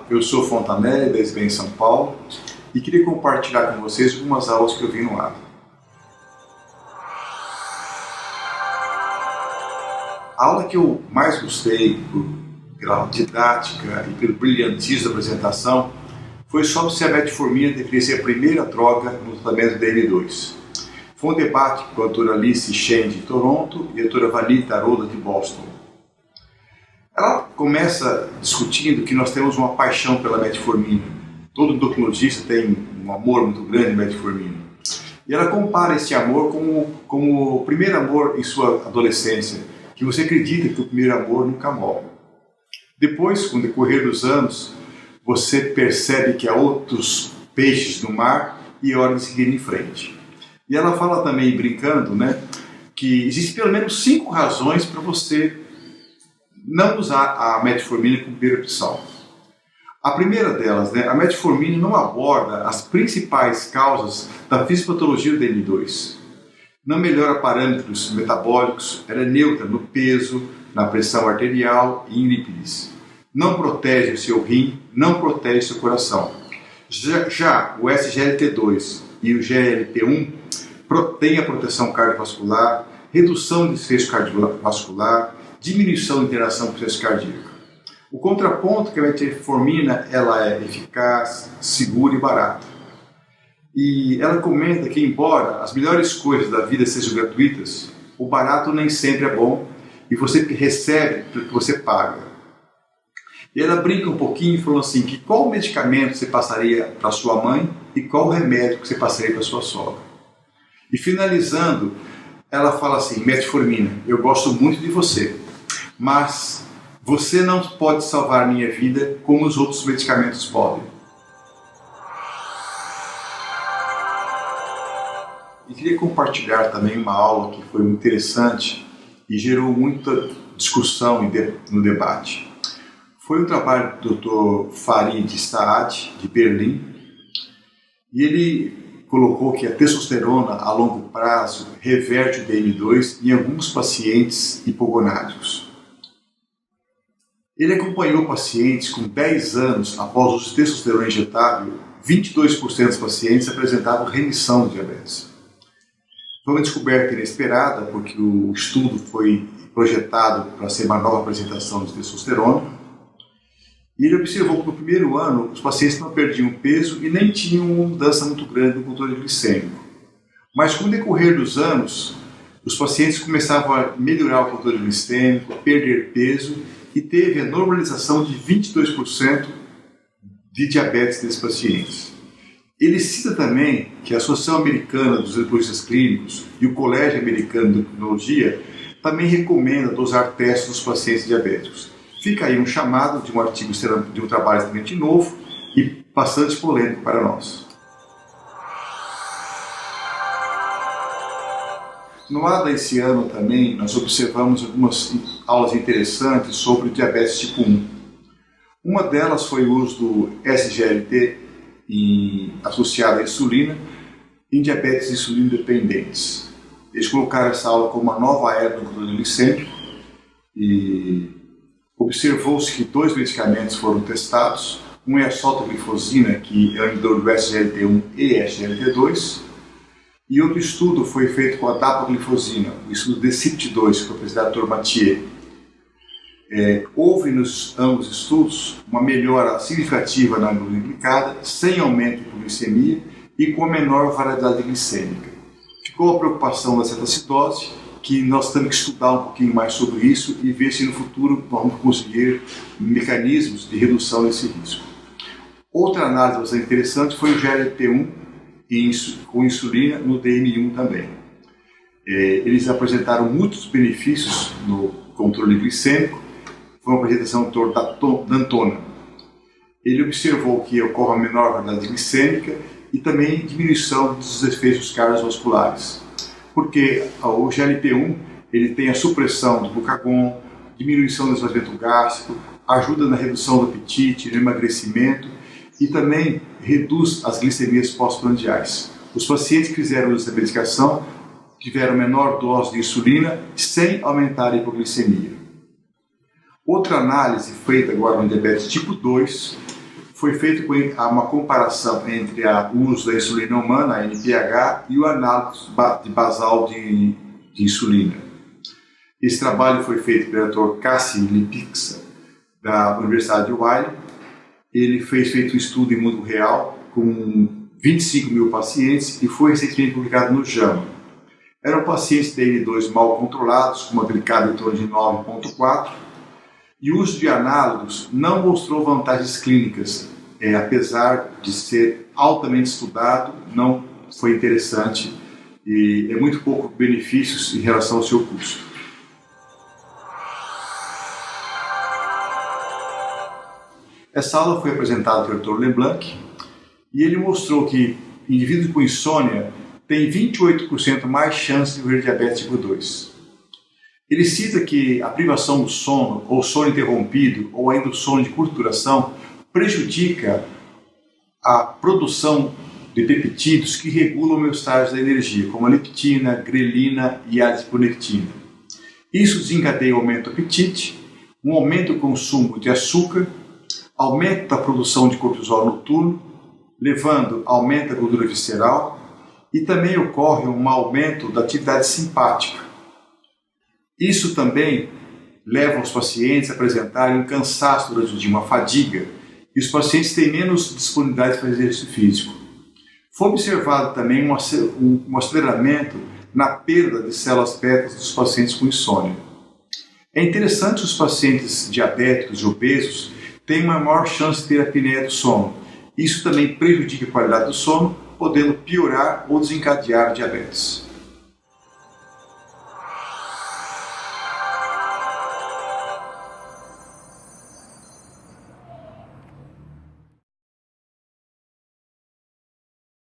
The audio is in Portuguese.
eu sou Fontanelli, da SBE em São Paulo, e queria compartilhar com vocês algumas aulas que eu vi no ADA. A aula que eu mais gostei, pela didática e pelo brilhantismo da apresentação, foi sobre se a metformina deveria ser a primeira droga no tratamento da M2. Foi um debate com a doutora Alice Shen de Toronto e a doutora Vanita Aroda de Boston. Ela começa discutindo que nós temos uma paixão pela metformina. Todo endocrinologista tem um amor muito grande pela metformina. E ela compara esse amor como o primeiro amor em sua adolescência, que você acredita que o primeiro amor nunca morre. Depois, com o decorrer dos anos, você percebe que há outros peixes no mar e é hora de seguir em frente. E ela fala também, brincando, que existem pelo menos 5 razões para você não usar a metformina como primeira opção. A primeira delas, a metformina não aborda as principais causas da fisiopatologia do M2. Não melhora parâmetros metabólicos, ela é neutra no peso, na pressão arterial e em lípides. Não protege o seu rim, não protege o seu coração. Já o SGLT2 e o GLP-1 têm a proteção cardiovascular, redução de desfecho cardiovascular, diminuição de interação com o processo cardíaco. O contraponto é que a metformina ela é eficaz, segura e barata. E ela comenta que, embora as melhores coisas da vida sejam gratuitas, o barato nem sempre é bom e você recebe pelo que você paga. E ela brinca um pouquinho e falou assim, que qual medicamento você passaria para sua mãe e qual remédio que você passaria para sua sogra. E finalizando, ela fala assim, metformina, eu gosto muito de você, mas você não pode salvar a minha vida como os outros medicamentos podem. E queria compartilhar também uma aula que foi muito interessante e gerou muita discussão no debate. Foi um trabalho do Dr. Farid Saad, de Berlim, e ele colocou que a testosterona a longo prazo reverte o DM2 em alguns pacientes hipogonádicos. Ele acompanhou pacientes com 10 anos após o uso de testosterona injetável, 22% dos pacientes apresentavam remissão de diabetes. Foi uma descoberta inesperada, porque o estudo foi projetado para ser uma nova apresentação de testosterona. E ele observou que no primeiro ano os pacientes não perdiam peso e nem tinham uma mudança muito grande no controle glicêmico. Mas com o decorrer dos anos, os pacientes começavam a melhorar o controle glicêmico, a perder peso e teve a normalização de 22% de diabetes desses pacientes. Ele cita também que a Associação Americana dos Endocrinologistas Clínicos e o Colégio Americano de Endocrinologia também recomenda dosar testes nos pacientes diabéticos. Fica aí um chamado de um artigo de um trabalho extremamente novo e bastante polêmico para nós. No ADA esse ano também nós observamos algumas aulas interessantes sobre diabetes tipo 1. Uma delas foi o uso do SGLT associado à insulina em diabetes insulino dependentes. Eles colocaram essa aula como uma nova era do controle glicêmico e observou-se que 2 medicamentos foram testados. Um é a sotaglifosina, que é o inibidor do SGLT1 e SGLT2, e outro estudo foi feito com a dapaglifosina, o estudo DECIPT-2, que foi apresentado pelo Dr. Mathieu. Houve nos ambos estudos uma melhora significativa na glicemia glicada, sem aumento de hipoglicemia e com a menor variabilidade glicêmica. Ficou a preocupação da cetoacidose, que nós temos que estudar um pouquinho mais sobre isso e ver se no futuro vamos conseguir mecanismos de redução desse risco. Outra análise bastante interessante foi o GLP-1 com insulina no DM1 também. Eles apresentaram muitos benefícios no controle glicêmico. Foi uma apresentação do Dr. D'Antona. Ele observou que ocorre uma menor variabilidade glicêmica e também diminuição dos efeitos cardiovasculares. Porque o GLP-1 ele tem a supressão do glucagon, diminuição do esvaziamento gástrico, ajuda na redução do apetite, no emagrecimento e também reduz as glicemias pós-prandiais. Os pacientes que fizeram uso dessa medicação tiveram menor dose de insulina sem aumentar a hipoglicemia. Outra análise feita agora no diabetes tipo 2 foi feita uma comparação entre o uso da insulina humana, a NPH, e o análogo de basal de insulina. Esse trabalho foi feito pelo Dr. Cassie Lipixa, da Universidade de Wiley. Ele fez feito um estudo em mundo real com 25 mil pacientes e foi recentemente publicado no JAMA. Eram pacientes de N2 mal controlados, com uma glicada em torno de 9,4, e o uso de análogos não mostrou vantagens clínicas, apesar de ser altamente estudado, não foi interessante e é muito pouco benefícios em relação ao seu custo. Essa aula foi apresentada pelo Dr. LeBlanc e ele mostrou que indivíduos com insônia têm 28% mais chance de morrer de diabetes tipo 2. Ele cita que a privação do sono, ou sono interrompido, ou ainda o sono de curta duração, prejudica a produção de peptídeos que regulam a homeostase da energia, como a leptina, grelina e a adiponectina. Isso desencadeia o aumento do apetite, um aumento do consumo de açúcar, aumento da produção de cortisol noturno, levando a aumento da gordura visceral, e também ocorre um aumento da atividade simpática. Isso também leva os pacientes a apresentarem um cansaço durante o dia, uma fadiga, e os pacientes têm menos disponibilidade para exercício físico. Foi observado também um aceleramento na perda de células beta dos pacientes com insônia. É interessante que os pacientes diabéticos e obesos têm uma maior chance de ter apneia do sono. Isso também prejudica a qualidade do sono, podendo piorar ou desencadear diabetes.